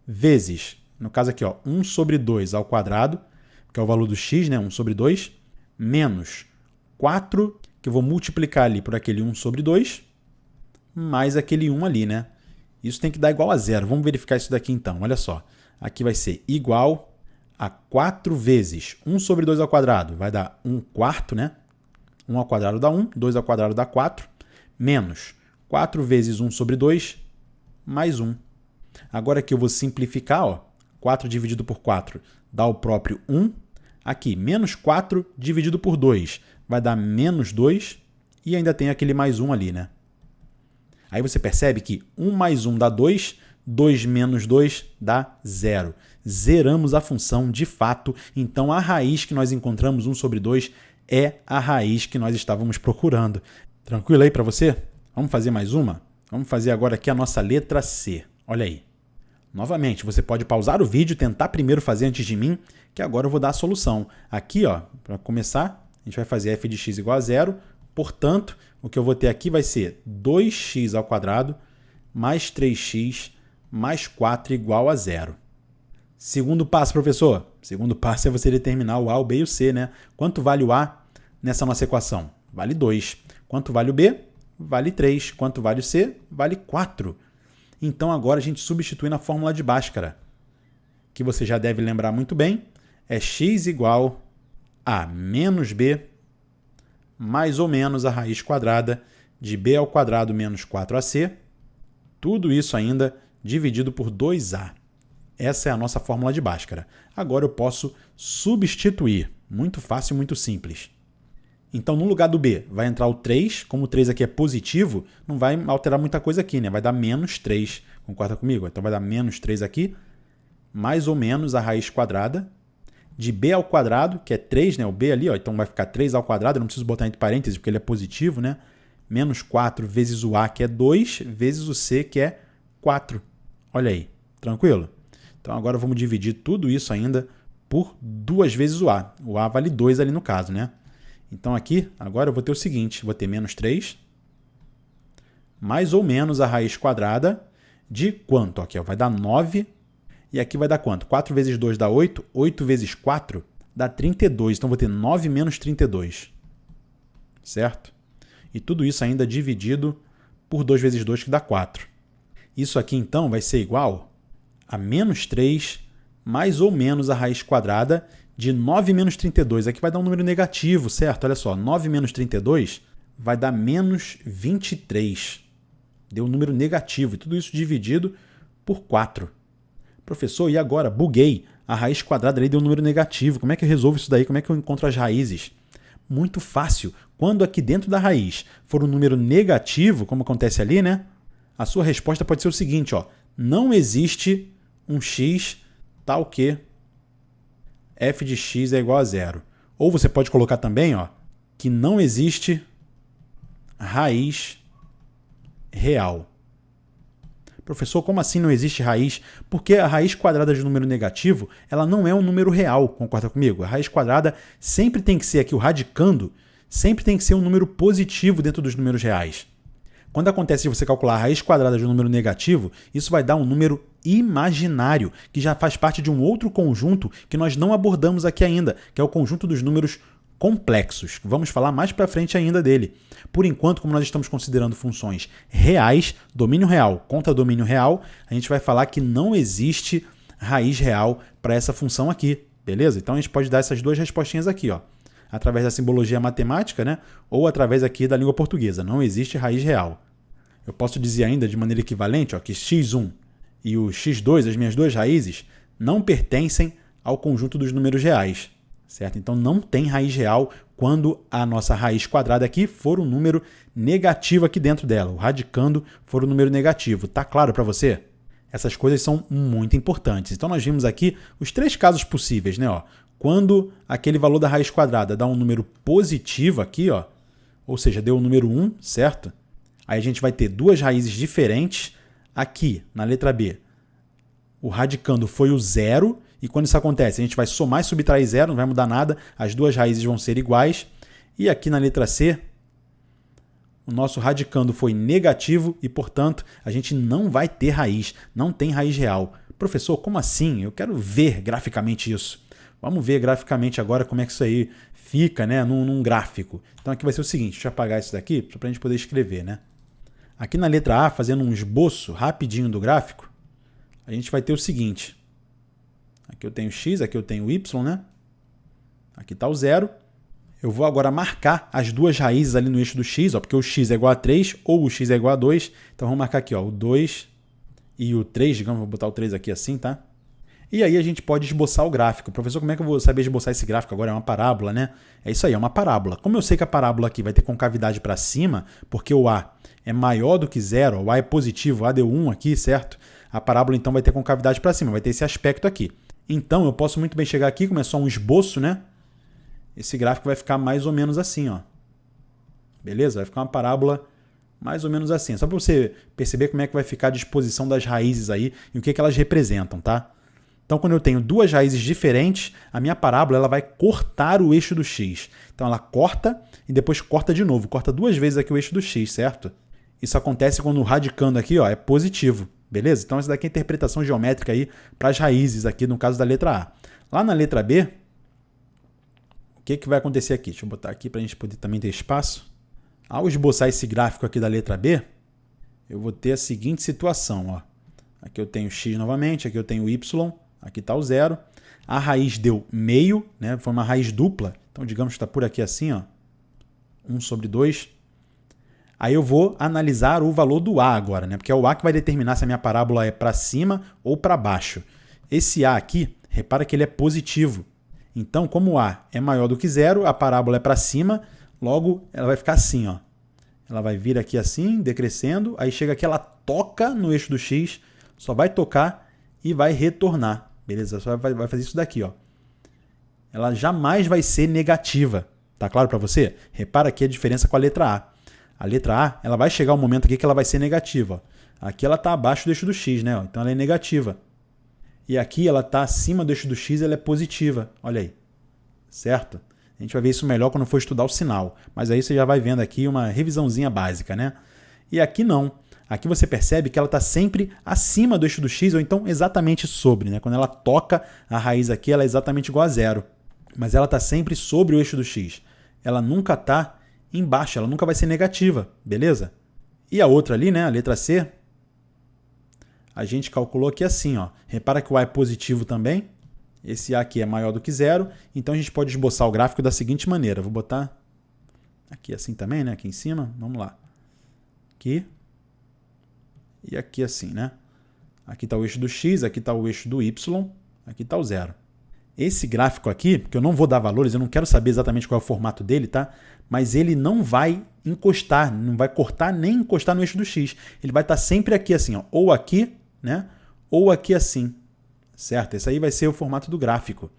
vezes, no caso aqui, ó, 1 sobre 2 ao quadrado, que é o valor do x, né? 1 sobre 2, menos 4, que eu vou multiplicar ali por aquele 1 sobre 2, mais aquele 1 ali, né? Isso tem que dar igual a zero. Vamos verificar isso daqui então, olha só. Aqui vai ser igual a 4 vezes 1 sobre 2 ao quadrado, vai dar 1 quarto, né? 1 ao quadrado dá 1, 2 ao quadrado dá 4, menos 4 vezes 1 sobre 2, mais 1. Agora aqui eu vou simplificar, ó. 4 dividido por 4 dá o próprio 1. Aqui, menos 4 dividido por 2 vai dar menos 2. E ainda tem aquele mais 1 ali, né? Aí você percebe que 1 mais 1 dá 2, 2 menos 2 dá 0. Zeramos a função de fato, então a raiz que nós encontramos, 1 sobre 2, é a raiz que nós estávamos procurando. Tranquilo aí para você? Vamos fazer mais uma? Vamos fazer agora aqui a nossa letra C. Olha aí. Novamente, você pode pausar o vídeo, tentar primeiro fazer antes de mim, que agora eu vou dar a solução. Aqui, ó, para começar, a gente vai fazer f de x igual a 0. Portanto, o que eu vou ter aqui vai ser 2x ao quadrado mais 3x mais 4 igual a 0. Segundo passo, professor. Segundo passo é você determinar o A, o B e o C, né? Quanto vale o A nessa nossa equação? Vale 2. Quanto vale o B? Vale 3. Quanto vale o C? Vale 4. Então agora a gente substitui na fórmula de Bhaskara, que você já deve lembrar muito bem, é x igual a menos b mais ou menos a raiz quadrada de b ao quadrado menos 4ac, tudo isso ainda dividido por 2a. Essa é a nossa fórmula de Bhaskara. Agora eu posso substituir. Muito fácil e muito simples. Então, no lugar do b, vai entrar o 3. Como o 3 aqui é positivo, não vai alterar muita coisa aqui, né? Vai dar menos 3. Concorda comigo? Então, vai dar menos 3 aqui, mais ou menos a raiz quadrada de b ao quadrado, que é 3, né? O b ali, ó, então vai ficar 3 ao quadrado. Eu não preciso botar entre parênteses, porque ele é positivo, né? Menos 4 vezes o a, que é 2, vezes o c, que é 4. Olha aí. Tranquilo? Então, agora vamos dividir tudo isso ainda por 2 vezes o a. O a vale 2 ali no caso, né? Então, aqui, agora eu vou ter o seguinte, vou ter menos 3, mais ou menos a raiz quadrada de quanto? Aqui, ó, vai dar 9, e aqui vai dar quanto? 4 vezes 2 dá 8, 8 vezes 4 dá 32, então vou ter 9 menos 32, certo? E tudo isso ainda dividido por 2 vezes 2, que dá 4. Isso aqui, então, vai ser igual a menos 3 mais ou menos a raiz quadrada de 9 menos 32. Aqui vai dar um número negativo, certo? Olha só, 9 menos 32 vai dar menos 23. Deu um número negativo, e tudo isso dividido por 4. Professor, e agora? Buguei. A raiz quadrada ali deu um número negativo. Como é que eu resolvo isso daí? Como é que eu encontro as raízes? Muito fácil. Quando aqui dentro da raiz for um número negativo, como acontece ali, né? A sua resposta pode ser o seguinte, ó. Não existe um x tal que f de x é igual a 0. Ou você pode colocar também, ó, que não existe raiz real. Professor, como assim não existe raiz? Porque a raiz quadrada de um número negativo, ela não é um número real, concorda comigo? A raiz quadrada sempre tem que ser, aqui o radicando, sempre tem que ser um número positivo dentro dos números reais. Quando acontece de você calcular a raiz quadrada de um número negativo, isso vai dar um número imaginário, que já faz parte de um outro conjunto que nós não abordamos aqui ainda, que é o conjunto dos números complexos. Vamos falar mais para frente ainda dele. Por enquanto, como nós estamos considerando funções reais, domínio real contra domínio real, a gente vai falar que não existe raiz real para essa função aqui, beleza? Então a gente pode dar essas duas respostinhas aqui, ó, através da simbologia matemática, né? Ou através aqui da língua portuguesa. Não existe raiz real. Eu posso dizer ainda de maneira equivalente, ó, que x1 e o x2, as minhas duas raízes, não pertencem ao conjunto dos números reais, certo? Então não tem raiz real quando a nossa raiz quadrada aqui for um número negativo aqui dentro dela, o radicando for um número negativo. Tá claro para você? Essas coisas são muito importantes. Então nós vimos aqui os 3 casos possíveis, né? Ó, quando aquele valor da raiz quadrada dá um número positivo aqui, ó, ou seja, deu o número 1, certo? Aí a gente vai ter duas raízes diferentes. Aqui, na letra B, o radicando foi o zero, e quando isso acontece, a gente vai somar e subtrair zero, não vai mudar nada, as duas raízes vão ser iguais. E aqui na letra C, o nosso radicando foi negativo e, portanto, a gente não vai ter raiz, não tem raiz real. Professor, como assim? Eu quero ver graficamente isso. Vamos ver graficamente agora como é que isso aí fica, né, num gráfico. Então aqui vai ser o seguinte, deixa eu apagar isso daqui para a gente poder escrever, né? Aqui na letra A, fazendo um esboço rapidinho do gráfico, a gente vai ter o seguinte. Aqui eu tenho x, aqui eu tenho y, né? Aqui está o zero. Eu vou agora marcar as duas raízes ali no eixo do x, ó, porque o x é igual a 3 ou o x é igual a 2. Então vamos marcar aqui, ó, o 2 e o 3, digamos, vou botar o 3 aqui assim, tá? E aí a gente pode esboçar o gráfico. Professor, como é que eu vou saber esboçar esse gráfico? Agora é uma parábola, né? É isso aí, é uma parábola. Como eu sei que a parábola aqui vai ter concavidade para cima, porque o A é maior do que zero, o A é positivo, o A deu 1 aqui, certo? A parábola então vai ter concavidade para cima, vai ter esse aspecto aqui. Então eu posso muito bem chegar aqui, como é só um esboço, né? Esse gráfico vai ficar mais ou menos assim, ó. Beleza? Vai ficar uma parábola mais ou menos assim. Só para você perceber como é que vai ficar a disposição das raízes aí e o que elas representam, tá? Então, quando eu tenho duas raízes diferentes, a minha parábola ela vai cortar o eixo do x. Então, ela corta e depois corta de novo. Corta duas vezes aqui o eixo do x, certo? Isso acontece quando o radicando aqui, ó, é positivo. Beleza? Então, essa daqui é a interpretação geométrica aí para as raízes aqui, no caso da letra A. Lá na letra B, o que vai acontecer aqui? Deixa eu botar aqui para a gente poder também ter espaço. Ao esboçar esse gráfico aqui da letra B, eu vou ter a seguinte situação. Ó. Aqui eu tenho x novamente, aqui eu tenho y, aqui está o zero. A raiz deu meio, né? Foi uma raiz dupla. Então, digamos que está por aqui assim, ó, 1 sobre 2. Aí eu vou analisar o valor do A agora, né? Porque é o A que vai determinar se a minha parábola é para cima ou para baixo. Esse A aqui, repara que ele é positivo. Então, como o A é maior do que zero, a parábola é para cima, logo ela vai ficar assim, ó. Ela vai vir aqui assim, decrescendo, aí chega aqui, ela toca no eixo do x, só vai tocar e vai retornar, beleza? Só vai fazer isso daqui, ó. Ela jamais vai ser negativa, tá claro para você? Repara aqui a diferença com a letra A. A letra A, ela vai chegar um momento aqui que ela vai ser negativa, ó. Aqui ela está abaixo do eixo do x, né? Então ela é negativa. E aqui ela está acima do eixo do x, ela é positiva. Olha aí. Certo? A gente vai ver isso melhor quando for estudar o sinal. Mas aí você já vai vendo aqui uma revisãozinha básica, né? E aqui não. Aqui você percebe que ela está sempre acima do eixo do x, ou então exatamente sobre, né? Quando ela toca a raiz aqui, ela é exatamente igual a zero. Mas ela está sempre sobre o eixo do x. Ela nunca está embaixo, ela nunca vai ser negativa, beleza? E a outra ali, né? A letra C, a gente calculou aqui assim, ó. Repara que o A é positivo também. Esse A aqui é maior do que zero. Então a gente pode esboçar o gráfico da seguinte maneira. Vou botar aqui assim também, né? Aqui em cima. Vamos lá. Aqui. E aqui assim, né? Aqui está o eixo do x, aqui está o eixo do y, aqui está o zero. Esse gráfico aqui, porque eu não vou dar valores, eu não quero saber exatamente qual é o formato dele, tá? Mas ele não vai encostar, não vai cortar nem encostar no eixo do x. Ele vai estar sempre aqui assim, ó. Ou aqui, né? Ou aqui assim, certo? Esse aí vai ser o formato do gráfico.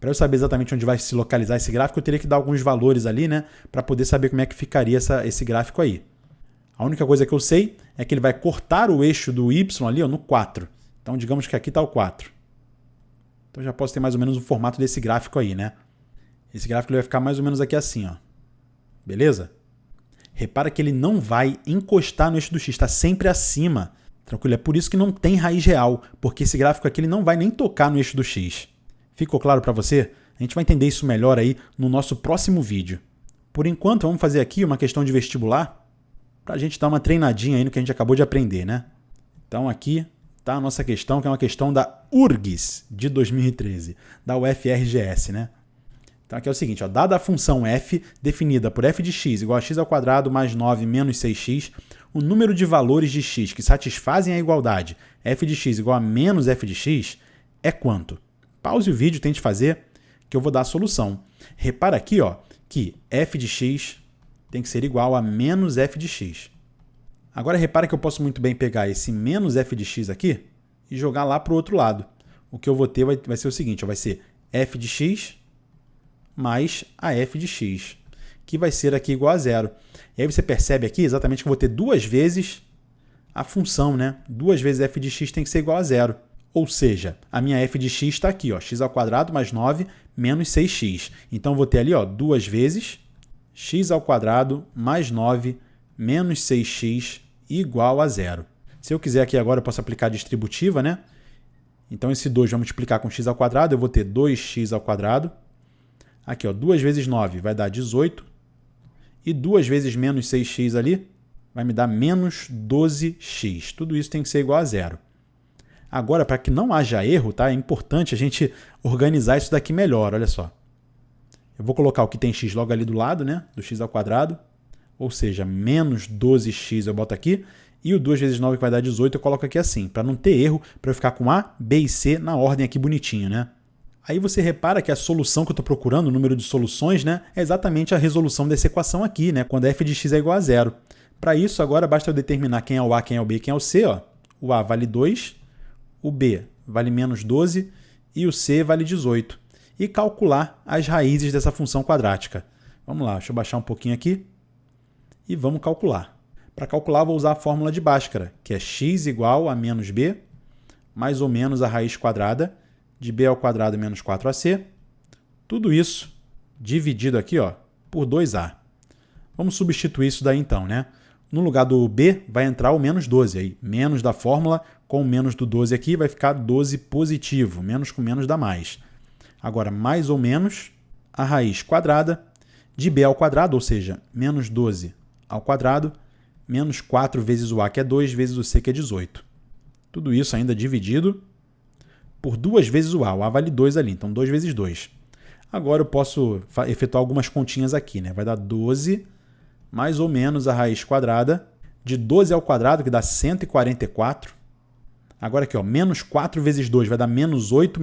Para eu saber exatamente onde vai se localizar esse gráfico, eu teria que dar alguns valores ali, né? Para poder saber como é que ficaria esse gráfico aí. A única coisa que eu sei é que ele vai cortar o eixo do y ali, ó, no 4. Então, digamos que aqui está o 4. Então, já posso ter mais ou menos o formato desse gráfico aí, né? Esse gráfico ele vai ficar mais ou menos aqui assim, ó. Beleza? Repara que ele não vai encostar no eixo do x, está sempre acima. Tranquilo? É por isso que não tem raiz real, porque esse gráfico aqui ele não vai nem tocar no eixo do x. Ficou claro para você? A gente vai entender isso melhor aí no nosso próximo vídeo. Por enquanto, vamos fazer aqui uma questão de vestibular para a gente dar uma treinadinha aí no que a gente acabou de aprender, né? Então aqui está a nossa questão, que é uma questão da URGS de 2013, da UFRGS, né? Então aqui é o seguinte, ó, dada a função f definida por f de x igual a x ao quadrado mais 9 menos 6x, o número de valores de x que satisfazem a igualdade f de x igual a menos f de x é quanto? Pause o vídeo e tente fazer, que eu vou dar a solução. Repara aqui, ó, que f de x tem que ser igual a menos f de x. Agora repara que eu posso muito bem pegar esse menos f de x aqui e jogar lá para o outro lado. O que eu vou ter vai ser o seguinte, ó, vai ser f de x mais a f de x, que vai ser aqui igual a zero. E aí você percebe aqui exatamente que eu vou ter duas vezes a função, né? Duas vezes f de x tem que ser igual a zero. Ou seja, a minha f de x está aqui, ó, x² mais 9 menos 6x. Então, eu vou ter ali ó, 2 vezes x² mais 9 menos 6x igual a 0. Se eu quiser aqui agora, eu posso aplicar a distributiva, né? Então, esse 2 vai multiplicar com x², eu vou ter 2x². Aqui, ó, 2 vezes 9 vai dar 18. E 2 vezes menos 6x ali vai me dar menos 12x. Tudo isso tem que ser igual a 0. Agora, para que não haja erro, tá? É importante a gente organizar isso daqui melhor, olha só. Eu vou colocar o que tem x logo ali do lado, né? Do x², ou seja, menos 12x eu boto aqui, e o 2 vezes 9 que vai dar 18 eu coloco aqui assim, para não ter erro, para eu ficar com A, B e C na ordem aqui bonitinho, né? Aí você repara que a solução que eu estou procurando, o número de soluções, né, é exatamente a resolução dessa equação aqui, né, quando f de x é igual a 0. Para isso, agora basta eu determinar quem é o A, quem é o B e quem é o C. Ó. O A vale 2, o B vale menos 12 e o C vale 18. E calcular as raízes dessa função quadrática. Vamos lá, deixa eu baixar um pouquinho aqui e vamos calcular. Para calcular, vou usar a fórmula de Bhaskara, que é x igual a menos b, mais ou menos a raiz quadrada de b² menos 4ac. Tudo isso dividido aqui ó, por 2a. Vamos substituir isso daí então, né? No lugar do b vai entrar o menos 12. Aí, menos da fórmula com o menos do 12 aqui vai ficar 12 positivo. Menos com menos dá mais. Agora, mais ou menos a raiz quadrada de b², ou seja, menos 12 ao quadrado, menos 4 vezes o a, que é 2, vezes o c, que é 18. Tudo isso ainda dividido por 2 vezes o a vale 2 ali, então 2 vezes 2. Agora eu posso efetuar algumas continhas aqui, né? Vai dar 12 mais ou menos a raiz quadrada de 12 ao quadrado, que dá 144. Agora aqui, ó, menos 4 vezes 2 vai dar menos 8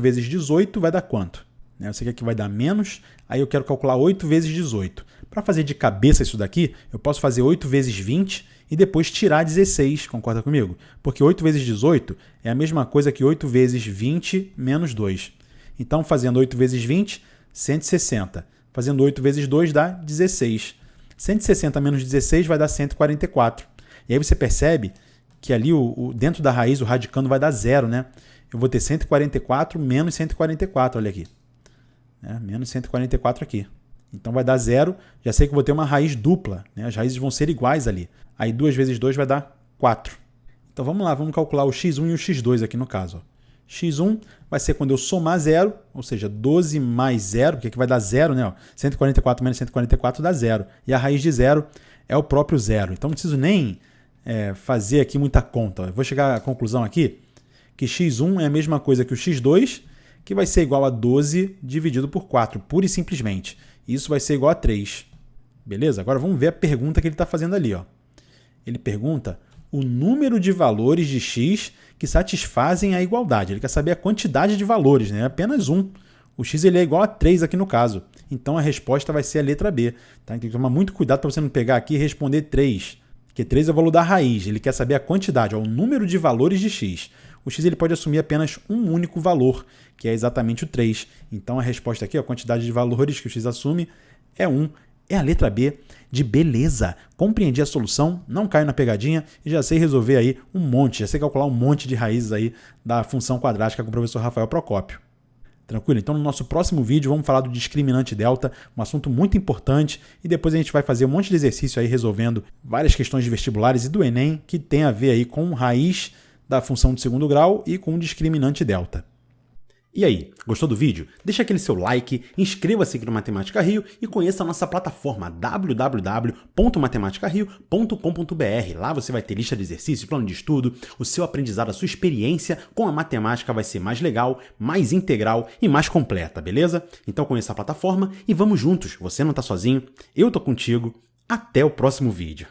vezes 18 vai dar quanto? Eu sei que aqui vai dar menos, aí eu quero calcular 8 vezes 18. Para fazer de cabeça isso daqui, eu posso fazer 8 vezes 20 e depois tirar 16, concorda comigo? Porque 8 vezes 18 é a mesma coisa que 8 vezes 20 menos 2. Então, fazendo 8 vezes 20, 160. Fazendo 8 vezes 2 dá 16. 160 menos 16 vai dar 144. E aí você percebe que ali dentro da raiz o radicando vai dar 0, né? Eu vou ter 144 menos 144, olha aqui. Menos 144 aqui. Então vai dar 0, já sei que vou ter uma raiz dupla, né? As raízes vão ser iguais ali. Aí 2 vezes 2 vai dar 4. Então vamos lá, vamos calcular o x1 e o x2 aqui no caso. Ó. x1 vai ser quando eu somar 0, ou seja, 12 mais 0, porque aqui vai dar 0, né? Ó, 144 menos 144 dá 0. E a raiz de 0 é o próprio 0. Então não preciso nem fazer aqui muita conta. Eu vou chegar à conclusão aqui que x1 é a mesma coisa que o x2, que vai ser igual a 12 dividido por 4, pura e simplesmente. Isso vai ser igual a 3. Beleza? Agora vamos ver a pergunta que ele está fazendo ali. Ó. Ele pergunta o número de valores de x que satisfazem a igualdade. Ele quer saber a quantidade de valores, né? Apenas um. O x ele é igual a 3 aqui no caso. Então a resposta vai ser a letra B. Tá? Tem que tomar muito cuidado para você não pegar aqui e responder 3. Porque 3 é o valor da raiz. Ele quer saber a quantidade, ó, o número de valores de x. O x ele pode assumir apenas um único valor, que é exatamente o 3. Então a resposta aqui, a quantidade de valores que o x assume é 1. É a letra B de beleza. Compreendi a solução, não caio na pegadinha e já sei resolver aí um monte, já sei calcular um monte de raízes aí da função quadrática com o professor Rafael Procópio. Tranquilo? Então no nosso próximo vídeo vamos falar do discriminante delta, um assunto muito importante, e depois a gente vai fazer um monte de exercício aí resolvendo várias questões de vestibulares e do Enem que tem a ver aí com raiz da função de segundo grau e com o discriminante delta. E aí, gostou do vídeo? Deixa aquele seu like, inscreva-se aqui no Matemática Rio e conheça a nossa plataforma www.matematicario.com.br. Lá você vai ter lista de exercícios, plano de estudo, o seu aprendizado, a sua experiência com a matemática vai ser mais legal, mais integral e mais completa, beleza? Então conheça a plataforma e vamos juntos. Você não está sozinho, eu tô contigo. Até o próximo vídeo.